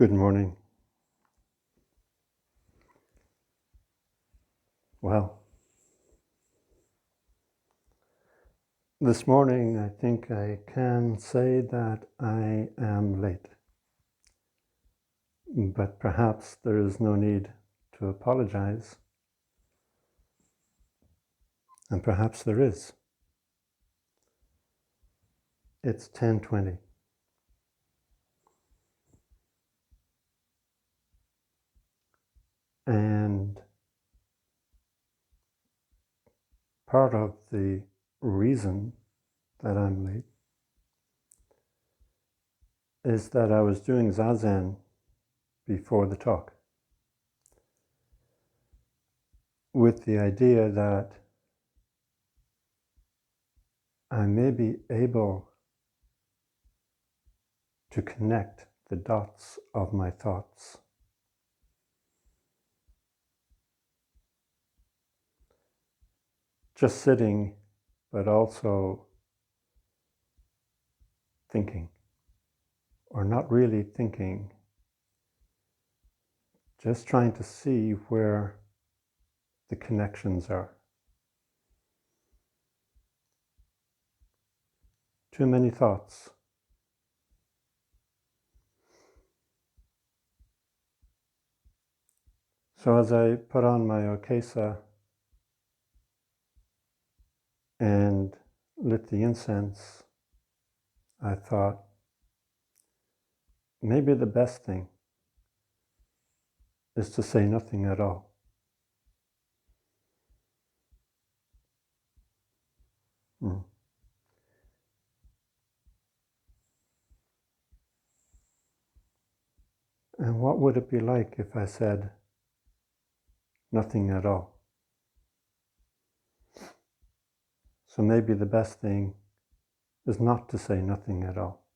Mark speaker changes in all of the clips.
Speaker 1: Good morning. Well, this morning I think I can say that I am late, but perhaps there is no need to apologize, and perhaps there is. It's 10:20. And part of the reason that I'm late is that I was doing Zazen before the talk with the idea that I may be able to connect the dots of my thoughts. Just sitting, but also thinking, or not really thinking, just trying to see where the connections are. Too many thoughts. So as I put on my okesa and lit the incense, I thought, maybe the best thing is to say nothing at all. And what would it be like if I said nothing at all? So maybe the best thing is not to say nothing at all.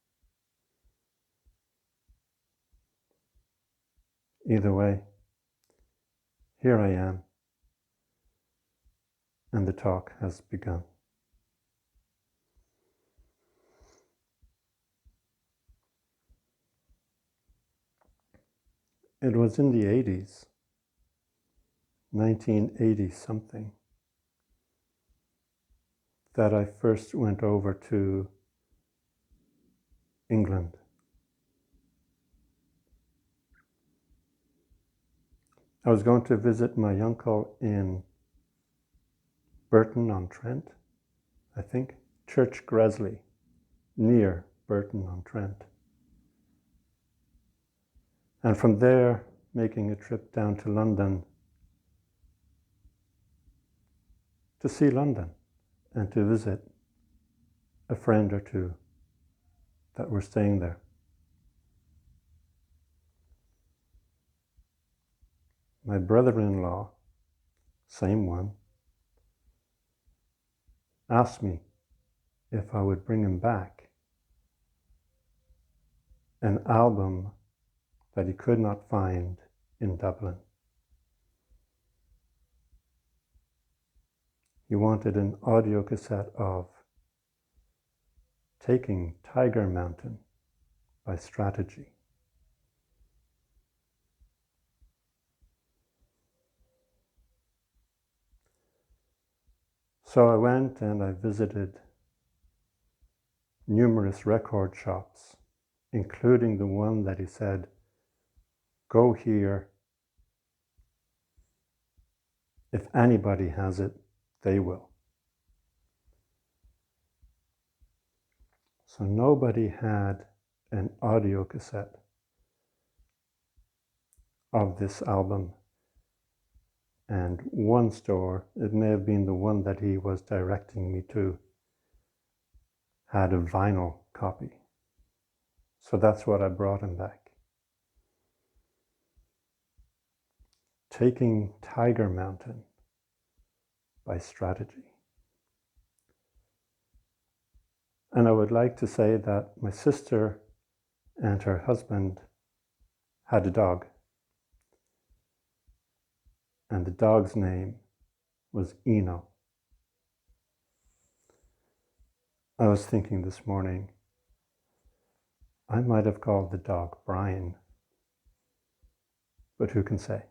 Speaker 1: Either way, here I am, and the talk has begun. It was in the 80s, 1980 something, that I first went over to England. I was going to visit my uncle in Burton-on-Trent, I think, Church Gresley, near Burton-on-Trent. And from there, making a trip down to London to see London and to visit a friend or two that were staying there. My brother-in-law, same one, asked me if I would bring him back an album that he could not find in Dublin. He wanted an audio cassette of Taking Tiger Mountain by Strategy. So I went and I visited numerous record shops, including the one that he said, go here. If anybody has it, they will. So nobody had an audio cassette of this album. And one store, it may have been the one that he was directing me to, had a vinyl copy. So that's what I brought him back. Taking Tiger Mountain by Strategy. And I would like to say that my sister and her husband had a dog. And the dog's name was Eno. I was thinking this morning, I might have called the dog Brian but who can say?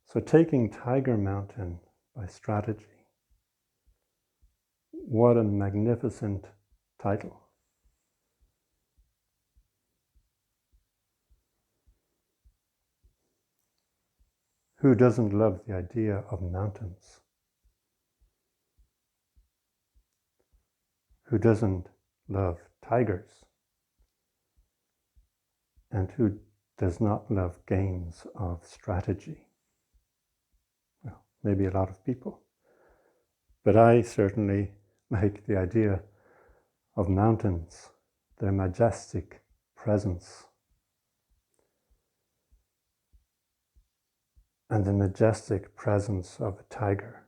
Speaker 1: So taking Tiger Mountain by strategy, what a magnificent title. Who doesn't love the idea of mountains? Who doesn't love tigers? And who does not love games of strategy? Well, maybe a lot of people. But I certainly like the idea of mountains, their majestic presence, and the majestic presence of a tiger.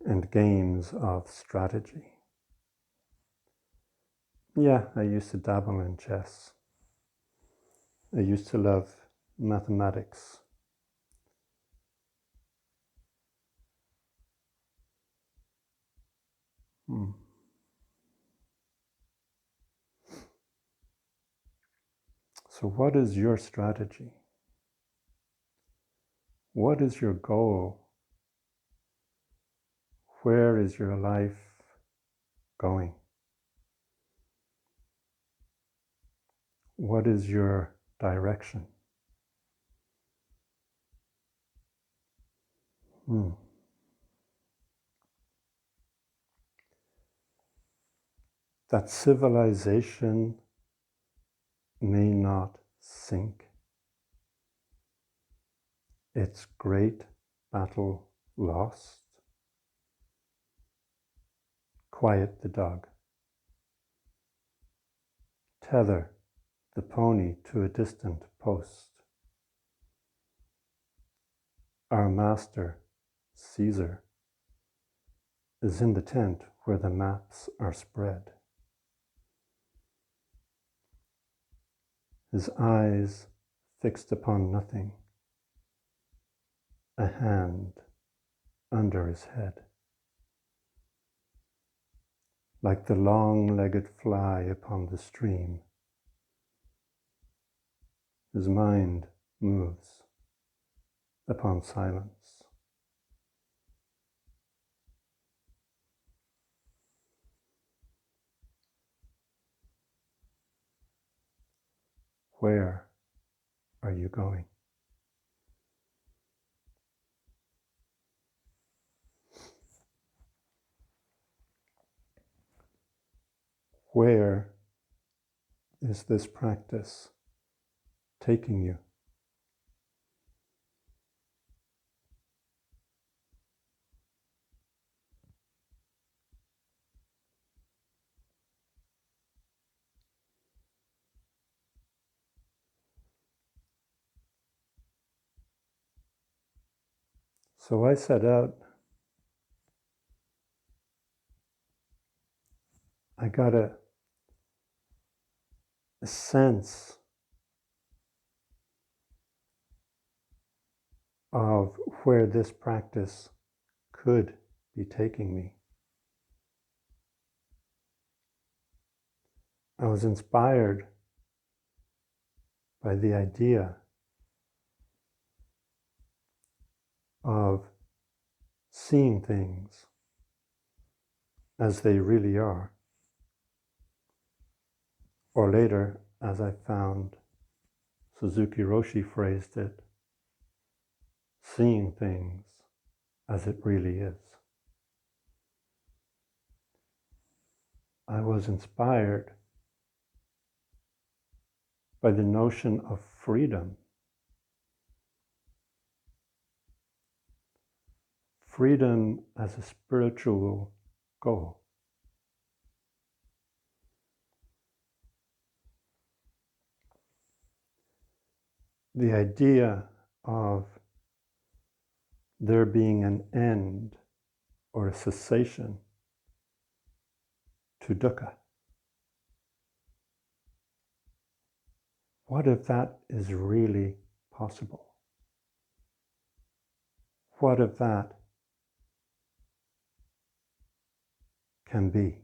Speaker 1: And games of strategy. Yeah, I used to dabble in chess. I used to love mathematics. So what is your strategy? What is your goal? Where is your life going? What is your direction? That civilization may not sink. Its great battle lost. Quiet the dog. Tether the pony to a distant post. Our master, Caesar, is in the tent where the maps are spread. His eyes fixed upon nothing, a hand under his head. Like the long-legged fly upon the stream, his mind moves upon silence. Where are you going? Where is this practice taking you? So I set out. I got a sense of where this practice could be taking me. I was inspired by the idea of seeing things as they really are. Or later, as I found Suzuki Roshi phrased it, seeing things as it really is. I was inspired by the notion of freedom. Freedom as a spiritual goal. The idea of there being an end or a cessation to dukkha. What if that is really possible? what of that can be?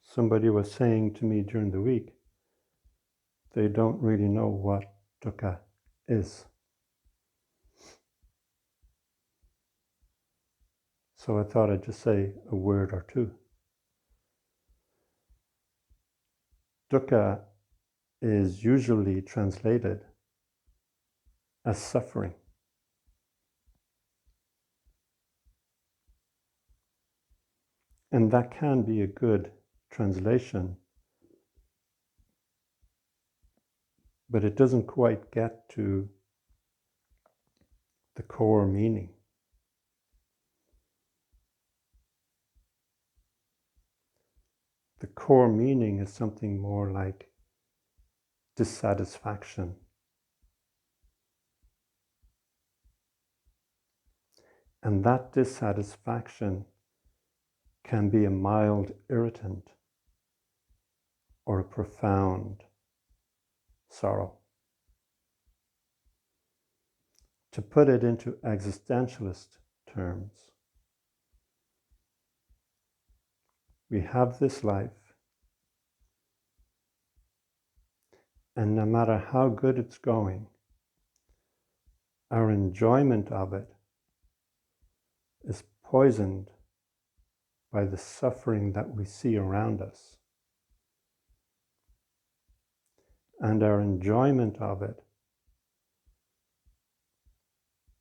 Speaker 1: Somebody was saying to me during the week, they don't really know what dukkha is. So I thought I'd just say a word or two. Dukkha is usually translated as suffering. And that can be a good translation, but it doesn't quite get to the core meaning. The core meaning is something more like dissatisfaction. And that dissatisfaction can be a mild irritant or a profound sorrow. To put it into existentialist terms, we have this life, and no matter how good it's going, our enjoyment of it is poisoned by the suffering that we see around us. And our enjoyment of it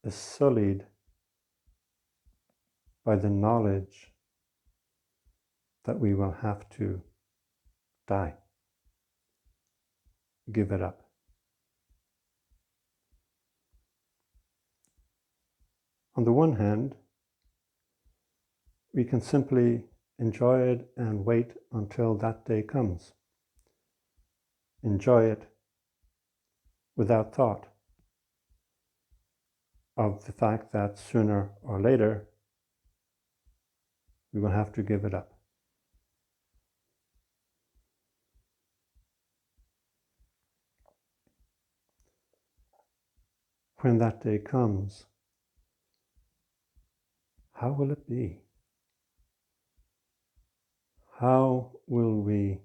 Speaker 1: is sullied by the knowledge that we will have to die, give it up. On the one hand, we can simply enjoy it and wait until that day comes. Enjoy it without thought of the fact that sooner or later we will have to give it up. When that day comes, how will it be? How will we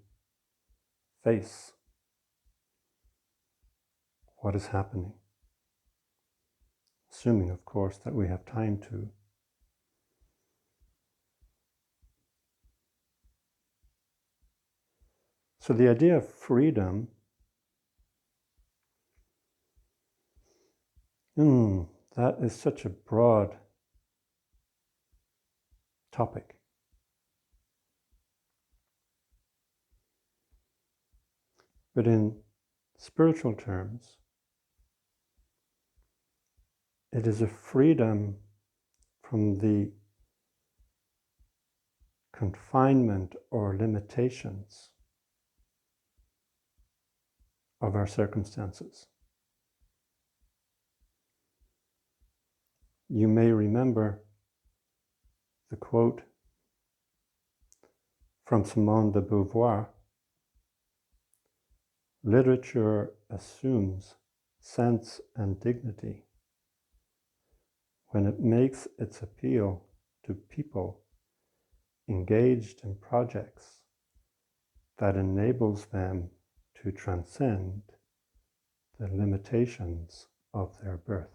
Speaker 1: face what is happening? Assuming, of course, that we have time to. So the idea of freedom, that is such a broad topic. But in spiritual terms, it is a freedom from the confinement or limitations of our circumstances. You may remember the quote from Simone de Beauvoir: literature assumes sense and dignity when it makes its appeal to people engaged in projects that enables them to transcend the limitations of their birth.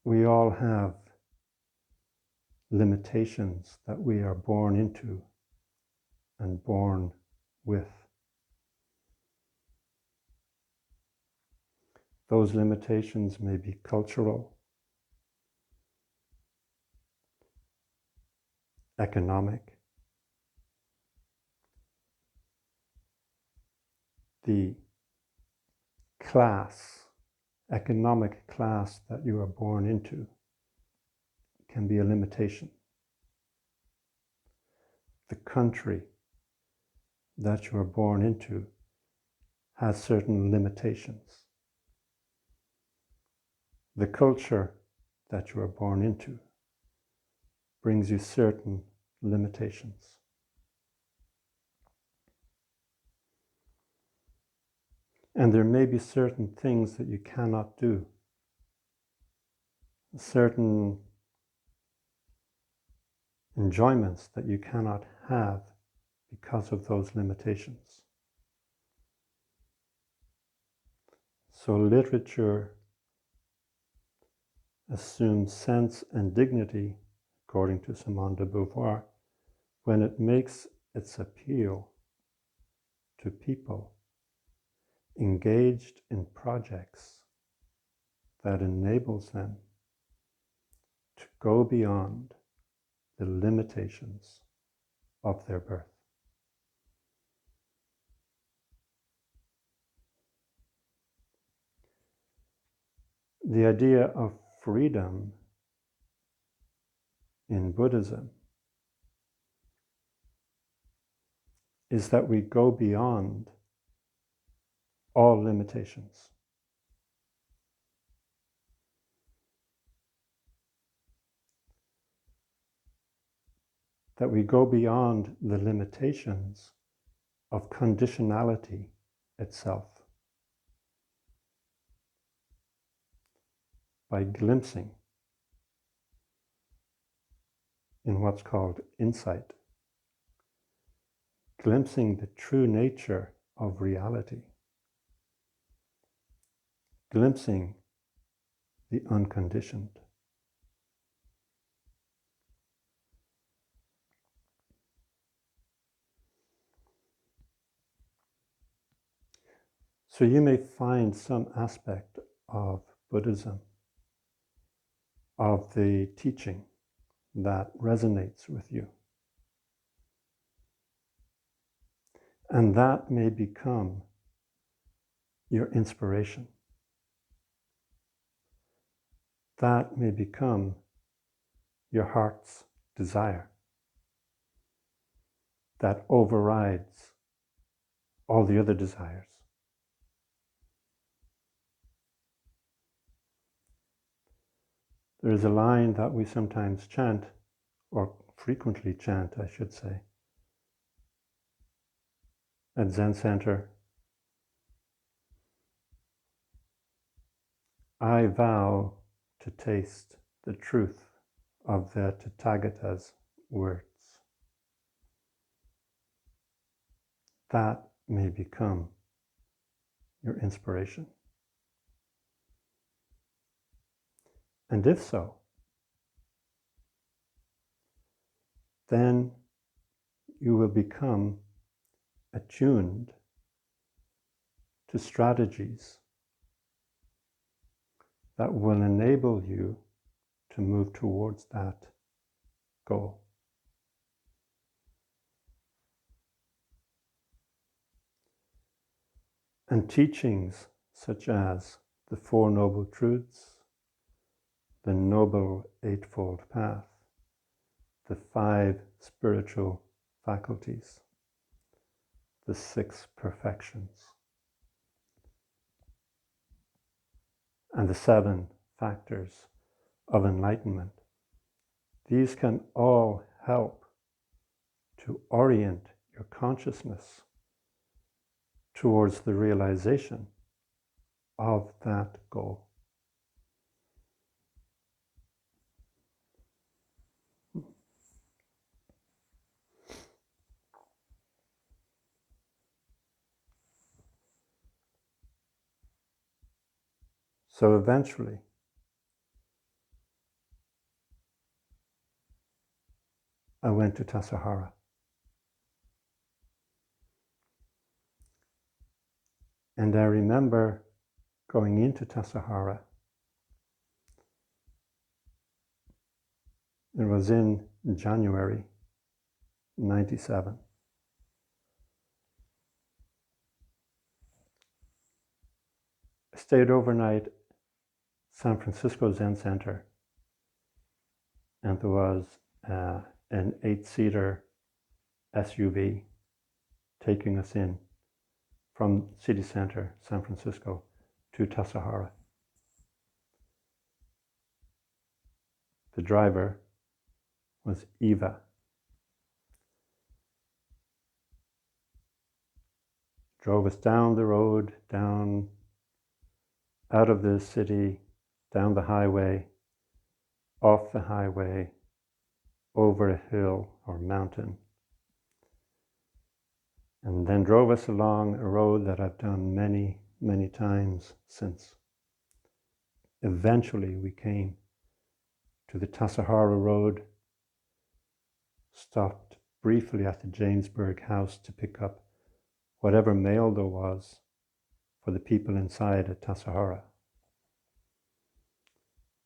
Speaker 1: We all have limitations that we are born into and born with. Those limitations may be cultural, economic, the class, economic class that you are born into can be a limitation. The country that you are born into has certain limitations. The culture that you are born into brings you certain limitations. And there may be certain things that you cannot do, certain enjoyments that you cannot have because of those limitations. So literature assumes sense and dignity, according to Simone de Beauvoir, when it makes its appeal to people engaged in projects that enables them to go beyond the limitations of their birth. The idea of freedom in Buddhism is that we go beyond all limitations. That we go beyond the limitations of conditionality itself by glimpsing in what's called insight, glimpsing the true nature of reality, glimpsing the unconditioned. So you may find some aspect of Buddhism, of the teaching, that resonates with you. And that may become your inspiration. That may become your heart's desire that overrides all the other desires. There is a line that we sometimes chant, or frequently chant, I should say, at Zen Center. I vow to taste the truth of the Tathagata's words. That may become your inspiration. And if so, then you will become attuned to strategies that will enable you to move towards that goal. And teachings such as the Four Noble Truths, the Noble Eightfold Path, the 5 Spiritual Faculties, the 6 Perfections, and the 7 Factors of Enlightenment. These can all help to orient your consciousness towards the realization of that goal. So eventually, I went to Tassajara. And I remember going into Tassajara. It was in January 97. I stayed overnight at San Francisco Zen Center, and there was an 8-seater SUV taking us in from city center, San Francisco, to Tassajara. The driver was Eva, drove us down the road, down out of the city, down the highway, off the highway, over a hill or mountain, and then drove us along a road that I've done many, many times since. Eventually we came to the Tassajara Road, stopped briefly at the Jamesburg house to pick up whatever mail there was for the people inside at Tassajara.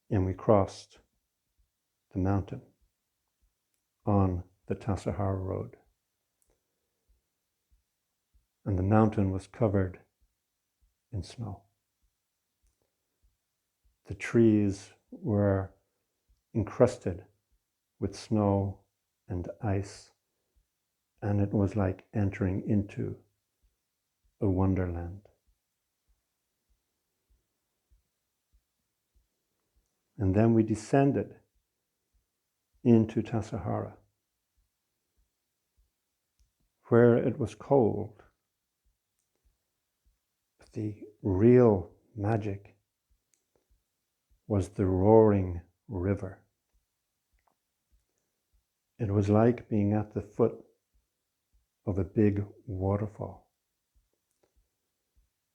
Speaker 1: And we crossed the mountain on the Tassajara Road. And the mountain was covered in snow. The trees were encrusted with snow and ice, and it was like entering into a wonderland. And then we descended into Tassajara, where it was cold. But the real magic was the roaring river. It was like being at the foot of a big waterfall.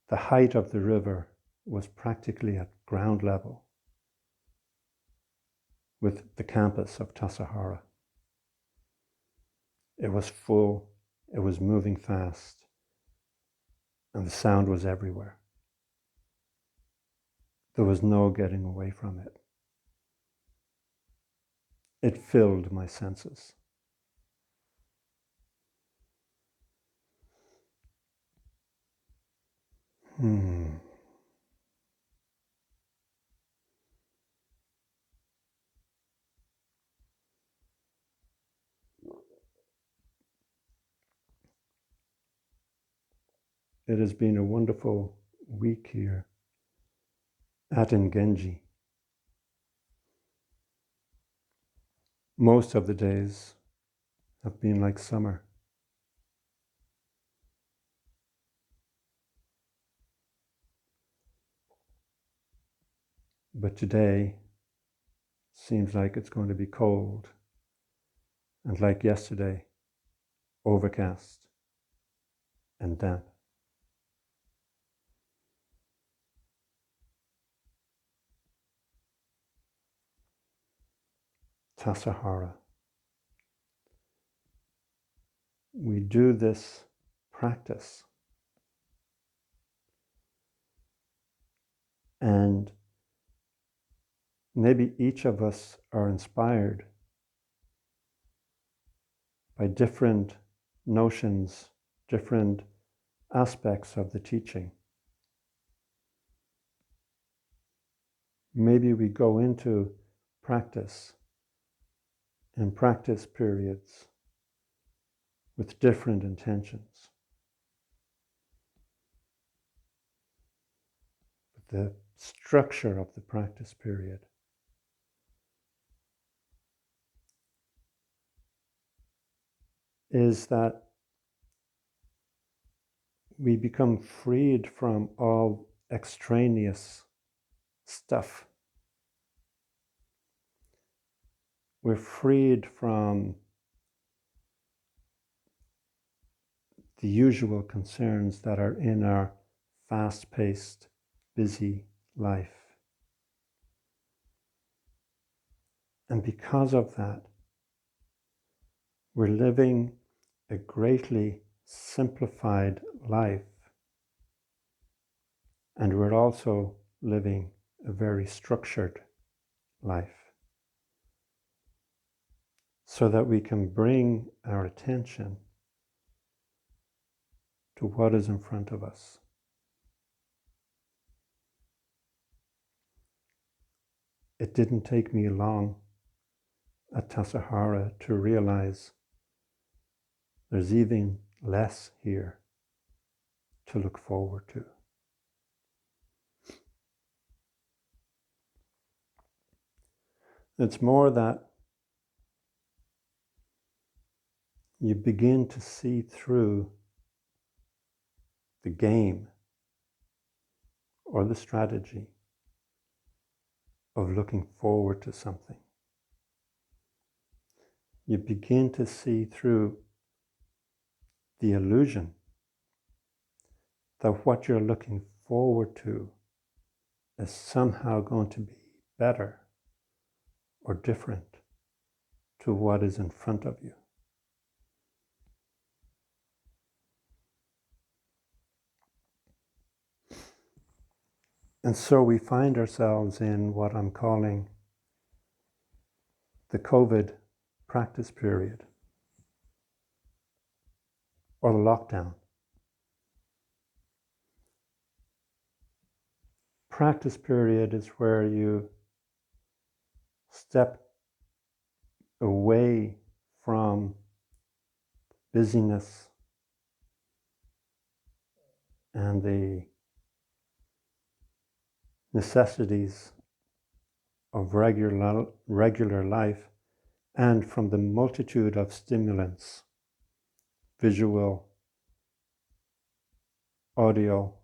Speaker 1: The height of the river was practically at ground level with the campus of Tassajara. It was full, it was moving fast, and the sound was everywhere. There was no getting away from it. It filled my senses. It has been a wonderful week here at Ingen-ji. Most of the days have been like summer. But today seems like it's going to be cold, and like yesterday, overcast and damp. Tassajara. We do this practice, and maybe each of us are inspired by different notions, different aspects of the teaching. Maybe we go into practice and practice periods with different intentions. But the structure of the practice period is that we become freed from all extraneous stuff. We're freed from the usual concerns that are in our fast-paced, busy life. And because of that, we're living a greatly simplified life. And we're also living a very structured life, so that we can bring our attention to what is in front of us. It didn't take me long at Tassajara to realize there's even less here to look forward to. It's more that you begin to see through the game or the strategy of looking forward to something. You begin to see through the illusion that what you're looking forward to is somehow going to be better or different to what is in front of you. And so we find ourselves in what I'm calling the COVID practice period or the lockdown. Practice period is where you step away from busyness and the necessities of regular life and from the multitude of stimulants, visual, audio,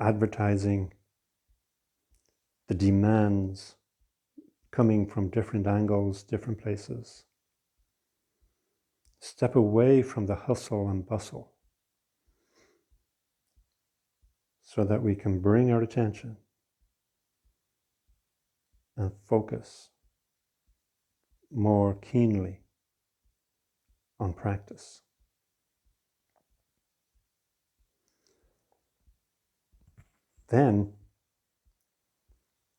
Speaker 1: advertising, the demands coming from different angles, different places. Step away from the hustle and bustle so that we can bring our attention and focus more keenly on practice. Then,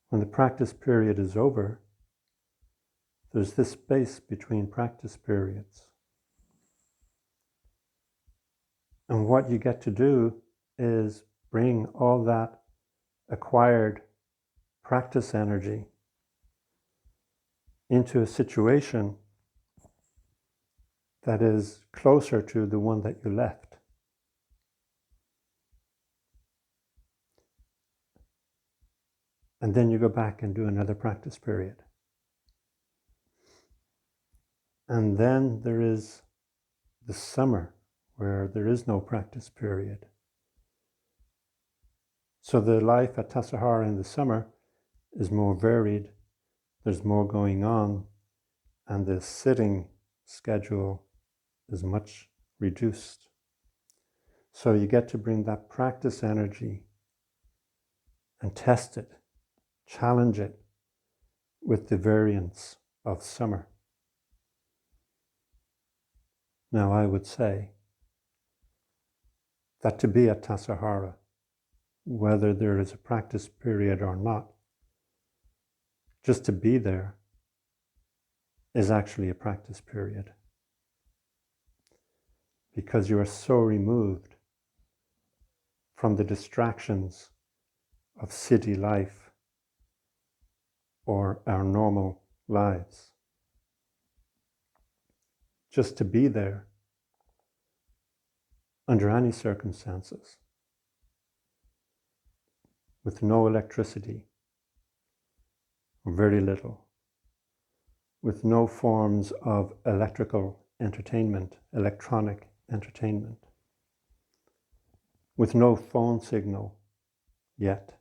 Speaker 1: when the practice period is over, there's this space between practice periods. And what you get to do is bring all that acquired practice energy into a situation that is closer to the one that you left. And then you go back and do another practice period. And then there is the summer where there is no practice period. So the life at Tassajara in the summer is more varied, there's more going on, and the sitting schedule is much reduced. So you get to bring that practice energy and test it, challenge it with the variance of summer. Now I would say that to be at Tassajara, whether there is a practice period or not, just to be there is actually a practice period, because you are so removed from the distractions of city life or our normal lives. Just to be there under any circumstances, with no electricity, or very little, with no forms of electronic entertainment, with no phone signal yet.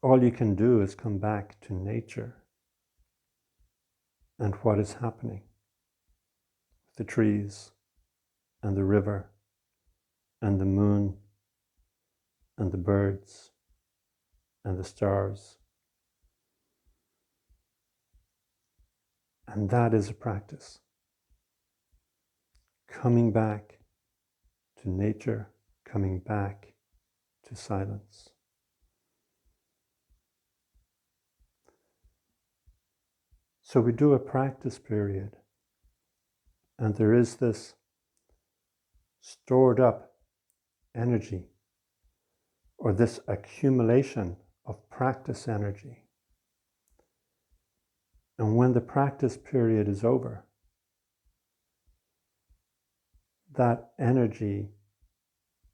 Speaker 1: All you can do is come back to nature and what is happening with the trees and the river and the moon and the birds and the stars. And that is a practice. Coming back to nature, coming back to silence. So we do a practice period, and there is this stored up energy, or this accumulation of practice energy. And when the practice period is over, that energy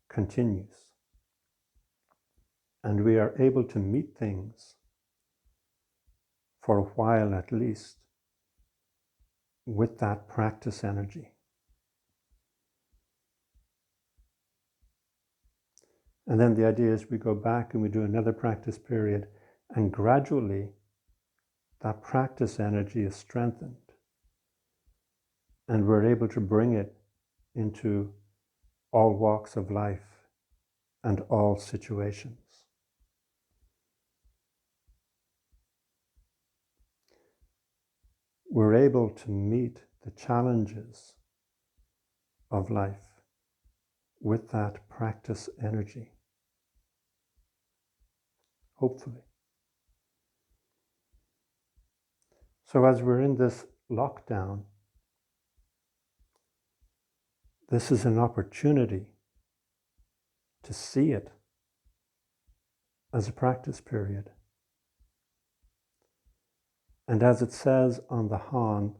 Speaker 1: continues. And we are able to meet things for a while at least with that practice energy. And then the idea is we go back and we do another practice period, and gradually that practice energy is strengthened, and we're able to bring it into all walks of life and all situations. We're able to meet the challenges of life with that practice energy, hopefully. So as we're in this lockdown, this is an opportunity to see it as a practice period. And as it says on the Han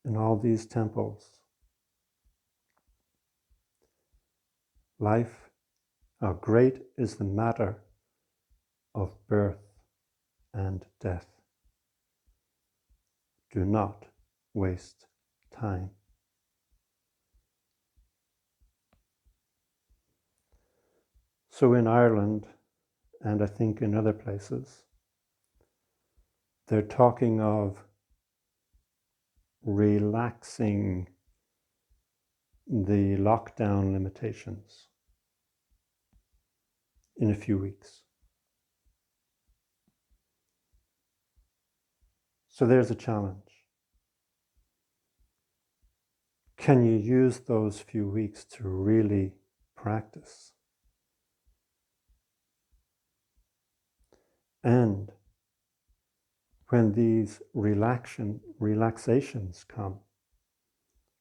Speaker 1: in all these temples, life, how great is the matter of birth and death. Do not waste time. So in Ireland, and I think in other places, they're talking of relaxing the lockdown limitations in a few weeks. So there's a challenge. Can you use those few weeks to really practice? And when these relaxations come,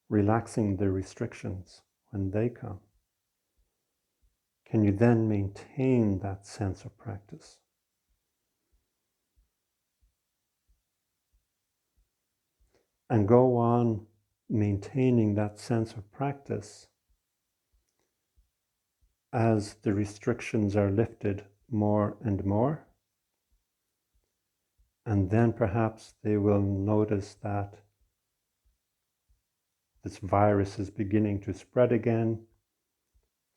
Speaker 1: relaxing the restrictions when they come, can you then maintain that sense of practice? And go on maintaining that sense of practice as the restrictions are lifted more and more. And then perhaps they will notice that this virus is beginning to spread again,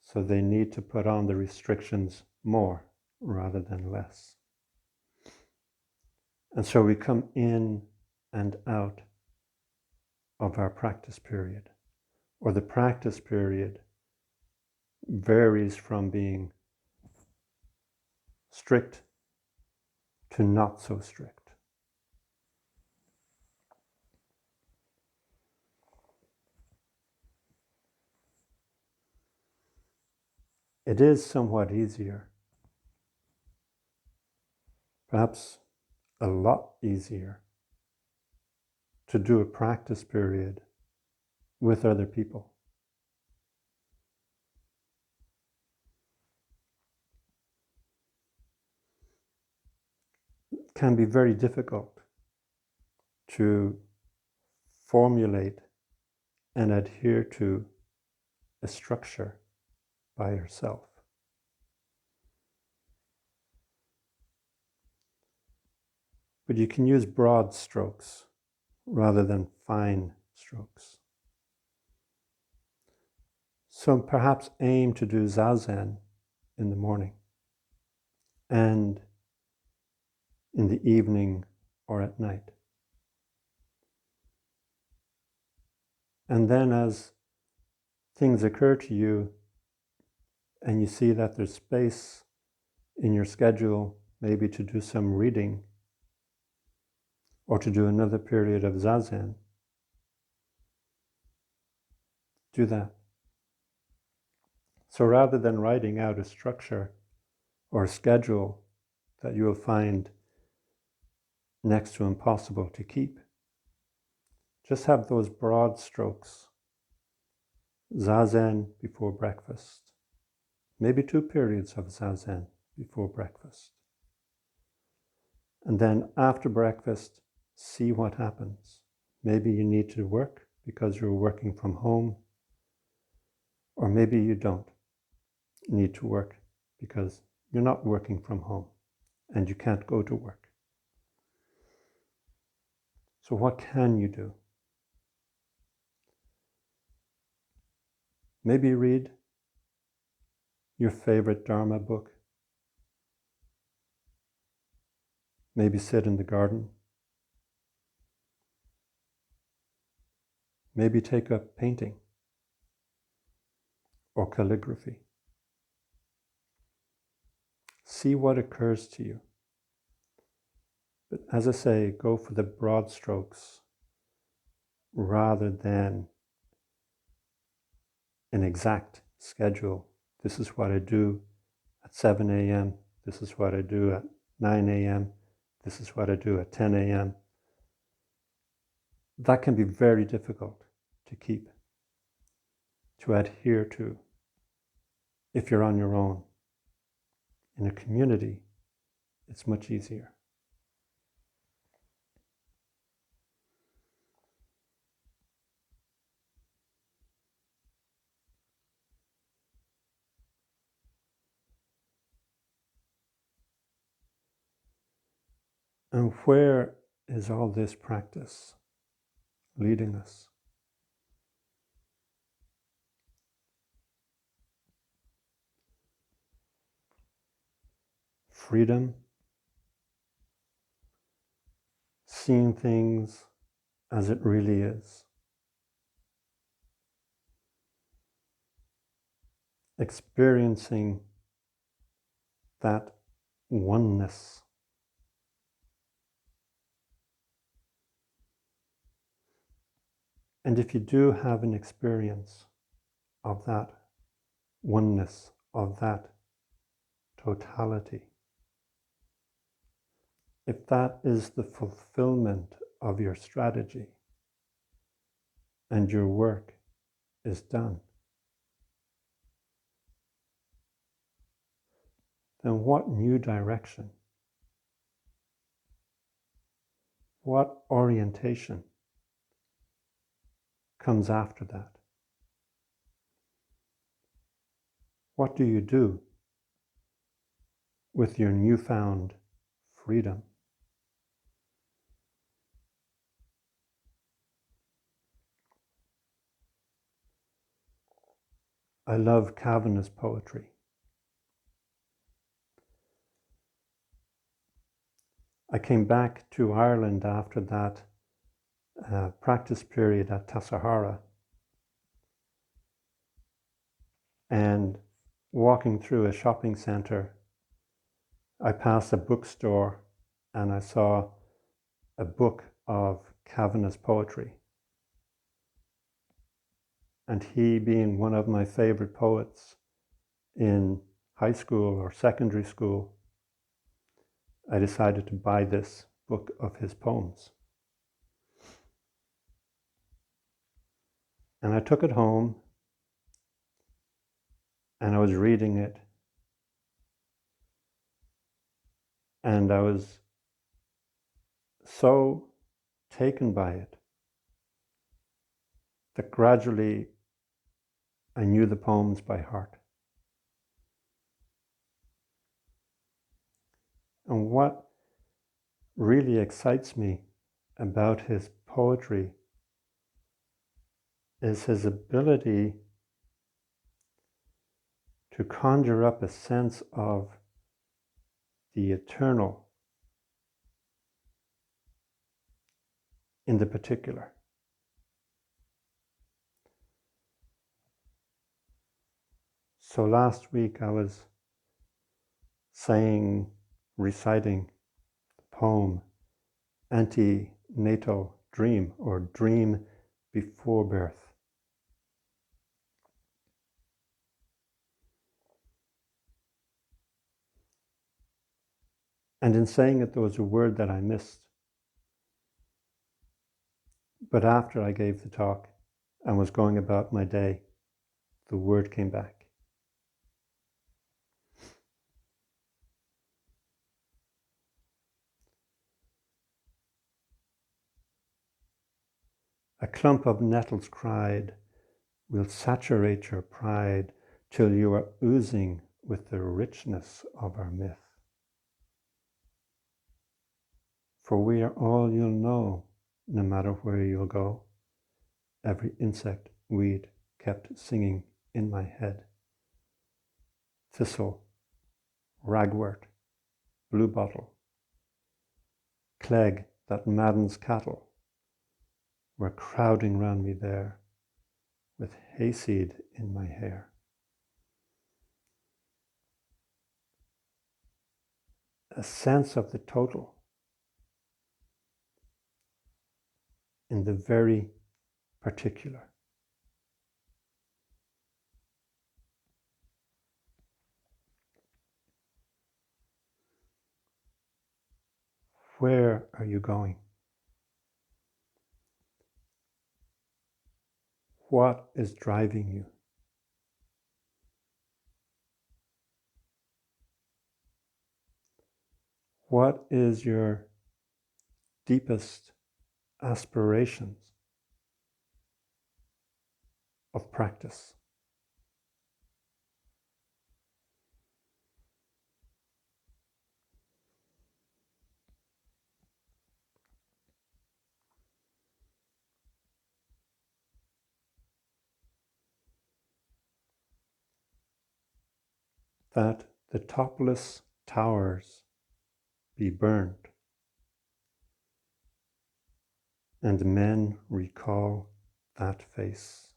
Speaker 1: so they need to put on the restrictions more rather than less. And so we come in and out of our practice period, or the practice period varies from being strict to not so strict. It is somewhat easier, perhaps a lot easier, to do a practice period with other people. It can be very difficult to formulate and adhere to a structure by yourself. But you can use broad strokes rather than fine strokes. So perhaps aim to do Zazen in the morning and in the evening or at night. And then as things occur to you and you see that there's space in your schedule, maybe to do some reading or to do another period of Zazen, do that. So rather than writing out a structure or a schedule that you will find next to impossible to keep, just have those broad strokes. Zazen before breakfast. Maybe 2 periods of Zazen before breakfast. And then after breakfast, see what happens. Maybe you need to work because you're working from home, or maybe you don't need to work because you're not working from home and you can't go to work. So what can you do? Maybe read your favorite Dharma book. Maybe sit in the garden. Maybe take up painting or calligraphy. See what occurs to you. But as I say, go for the broad strokes rather than an exact schedule. This is what I do at 7 a.m. This is what I do at 9 a.m. This is what I do at 10 a.m. That can be very difficult to keep, to adhere to, if you're on your own. In a community, it's much easier. And where is all this practice leading us? Freedom, seeing things as it really is, experiencing that oneness. And if you do have an experience of that oneness, of that totality, if that is the fulfillment of your strategy and your work is done, then what new direction, what orientation comes after that? What do you do with your newfound freedom? I love Kavanagh's poetry. I came back to Ireland after that practice period at Tassajara, and walking through a shopping centre, I passed a bookstore and I saw a book of Kavanagh's poetry. And he being one of my favorite poets in high school or secondary school, I decided to buy this book of his poems. And I took it home and I was reading it. And I was so taken by it that gradually I knew the poems by heart. And what really excites me about his poetry is his ability to conjure up a sense of the eternal in the particular. So last week I was reciting the poem Antenatal Dream, or Dream Before Birth. And in saying it, there was a word that I missed. But after I gave the talk and was going about my day, the word came back. A clump of nettles cried, "We'll saturate your pride till you are oozing with the richness of our myth. For we are all you'll know no matter where you'll go. Every insect, weed kept singing in my head. Thistle, ragwort, bluebottle, clegg that maddens cattle were crowding round me there with hayseed in my hair. A sense of the total in the very particular. Where are you going? What is driving you? What is your deepest aspirations of practice? That the topless towers be burned, and men recall that face.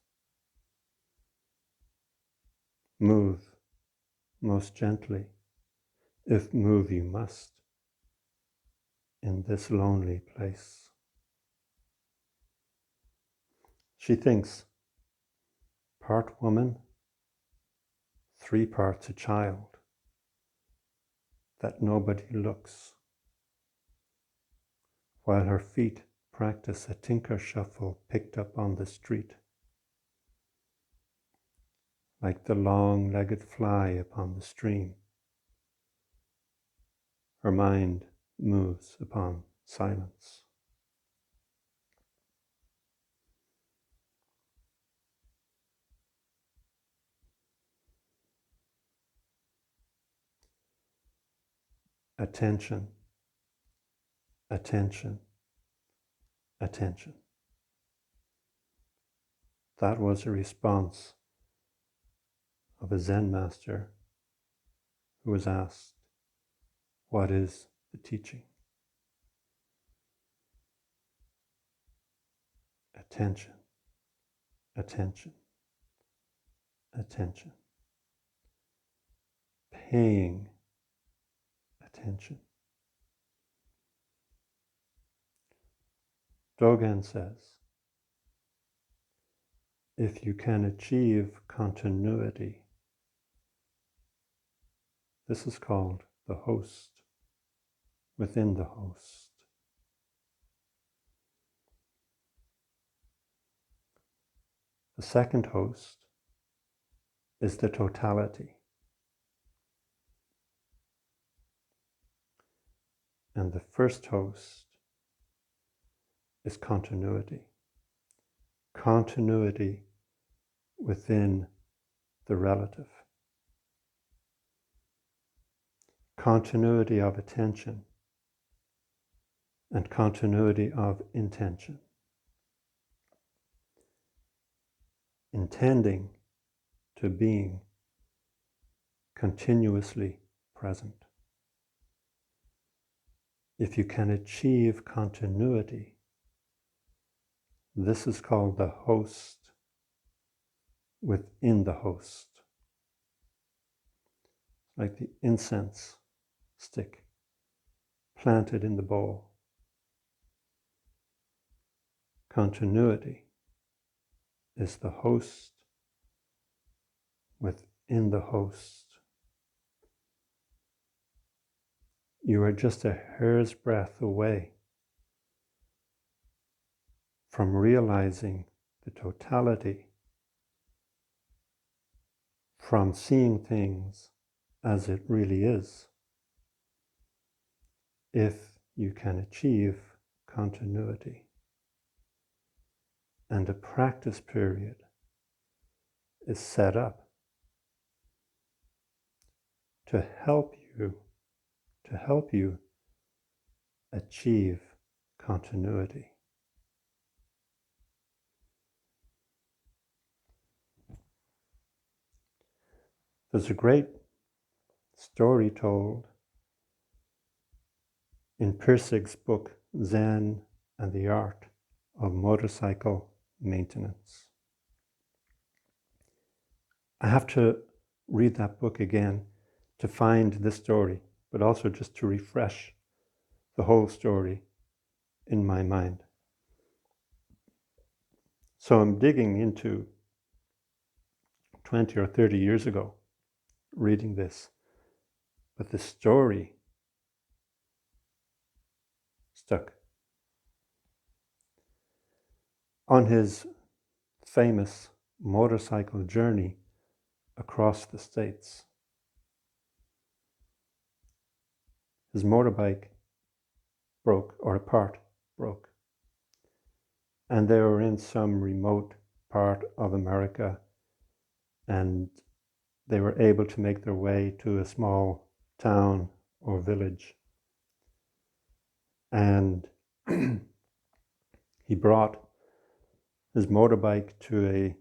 Speaker 1: Move most gently, if move you must, in this lonely place. She thinks, part woman, 3 parts a child, that nobody looks, while her feet practice a tinker shuffle picked up on the street, like the long-legged fly upon the stream. Her mind moves upon silence. Attention, attention, attention. That was a response of a Zen master who was asked, what is the teaching? Attention, attention, attention. Paying attention. Dogen says, if you can achieve continuity, this is called the host within the host. The second host is the totality. And the first host is continuity. Continuity within the relative. Continuity of attention and continuity of intention. Intending to being continuously present. If you can achieve continuity, this is called the host within the host. Like the incense stick planted in the bowl. Continuity is the host within the host. You are just a hair's breadth away from realizing the totality, from seeing things as it really is, if you can achieve continuity. And a practice period is set up to help you achieve continuity. There's a great story told in Pirsig's book, Zen and the Art of Motorcycle Maintenance. I have to read that book again to find this story, but also just to refresh the whole story in my mind. So I'm digging into 20 or 30 years ago, reading this, but the story stuck. On his famous motorcycle journey across the States, his motorbike broke, or a part broke, and they were in some remote part of America, and they were able to make their way to a small town or village. And he brought his motorbike to a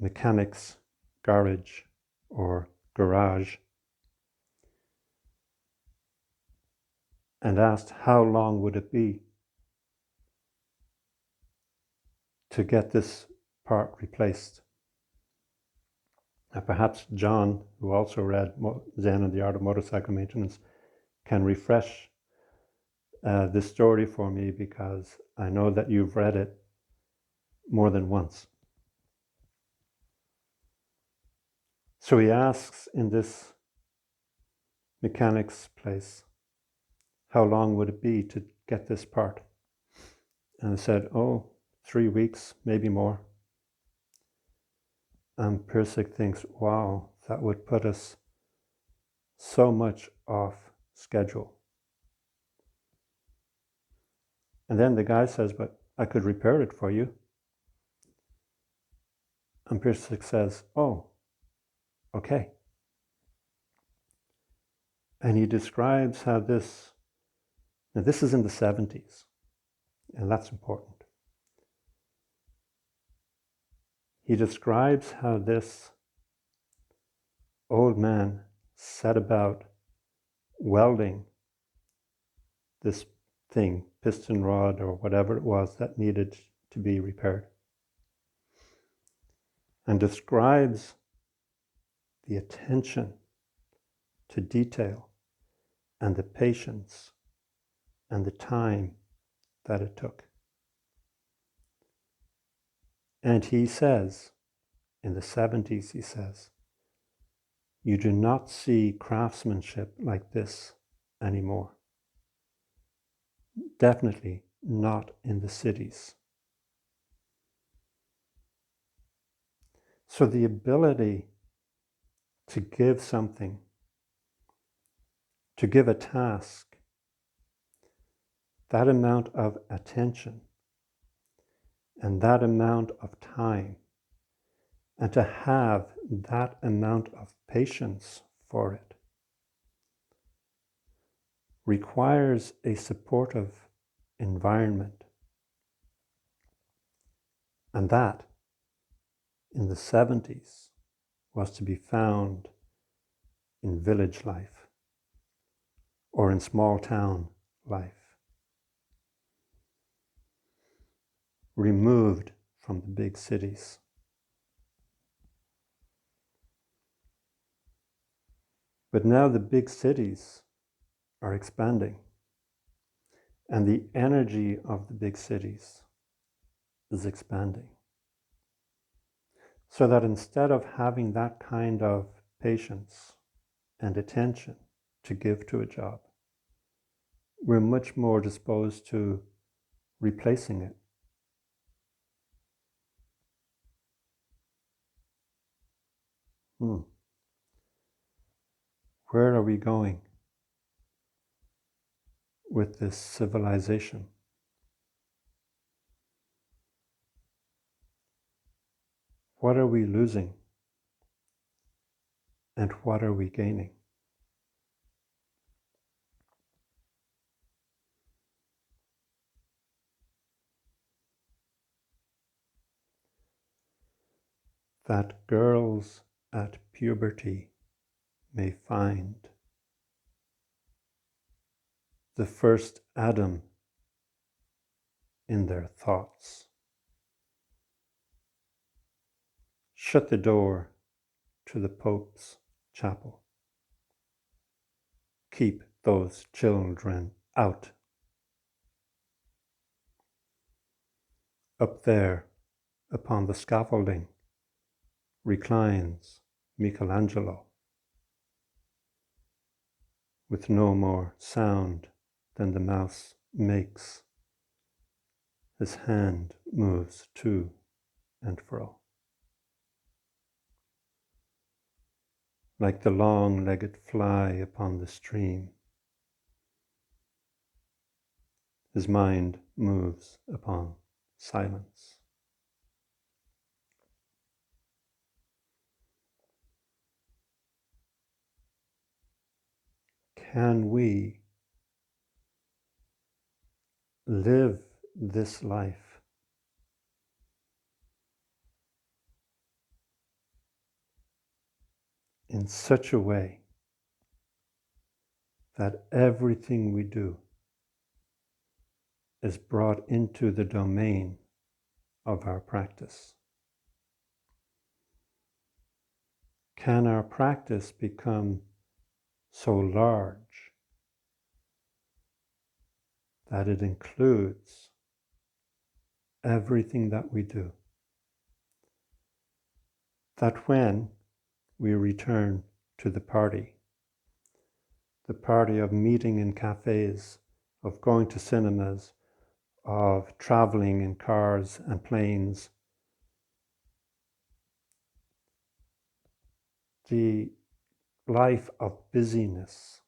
Speaker 1: mechanic's garage or garage and asked how long would it be to get this part replaced. And perhaps John, who also read Zen and the Art of Motorcycle Maintenance, can refresh this story for me, because I know that you've read it more than once. So he asks in this mechanic's place, how long would it be to get this part? And I said, 3 weeks, maybe more. And Pirsig thinks, wow, that would put us so much off schedule. And then the guy says, but I could repair it for you. And Pirsig says, oh, okay. And he describes how now this is in the 70s, and that's important. He describes how this old man set about welding this thing, piston rod or whatever it was that needed to be repaired, and describes the attention to detail and the patience and the time that it took. And he says, in the 70s, he says, you do not see craftsmanship like this anymore. Definitely not in the cities. So the ability to give something, to give a task, that amount of attention and that amount of time, and to have that amount of patience for it, requires a supportive environment. And that, in the 70s, was to be found in village life or in small town life, removed from the big cities. But now the big cities are expanding, and the energy of the big cities is expanding. So that instead of having that kind of patience and attention to give to a job, we're much more disposed to replacing it. Where are we going with this civilization? What are we losing? And what are we gaining? That girls at puberty may find the first Adam in their thoughts. Shut the door to the Pope's chapel. Keep those children out. Up there, upon the scaffolding, reclines Michelangelo, with no more sound than the mouse makes. His hand moves to and fro. Like the long-legged fly upon the stream, his mind moves upon silence. Can we live this life in such a way that everything we do is brought into the domain of our practice? Can our practice become so large that it includes everything that we do? That when we return to the party of meeting in cafes, of going to cinemas, of traveling in cars and planes, the life of busyness,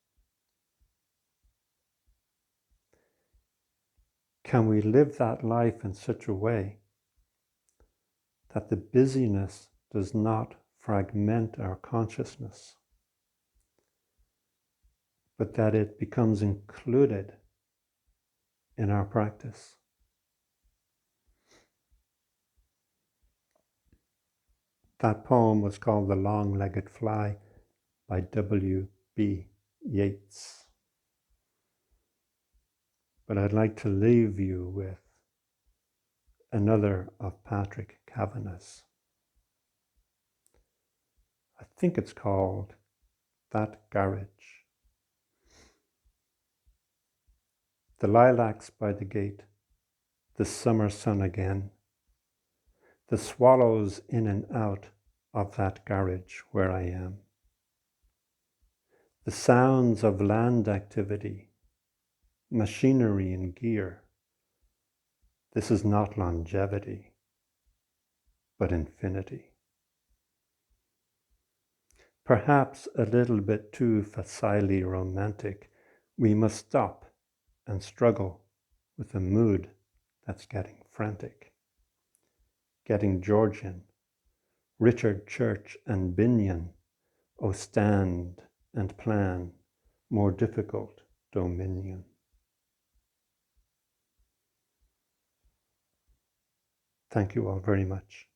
Speaker 1: can we live that life in such a way that the busyness does not fragment our consciousness, but that it becomes included in our practice? That poem was called The Long-Legged Fly by W.B. Yeats. But I'd like to leave you with another of Patrick Kavanagh's. I think it's called That Garage. The lilacs by the gate, the summer sun again, the swallows in and out of that garage where I am, the sounds of land activity, machinery and gear. This is not longevity, but infinity. Perhaps a little bit too facilely romantic, we must stop and struggle with a mood that's getting frantic, getting Georgian, Richard Church and Binion, oh stand and plan, more difficult dominion. Thank you all very much.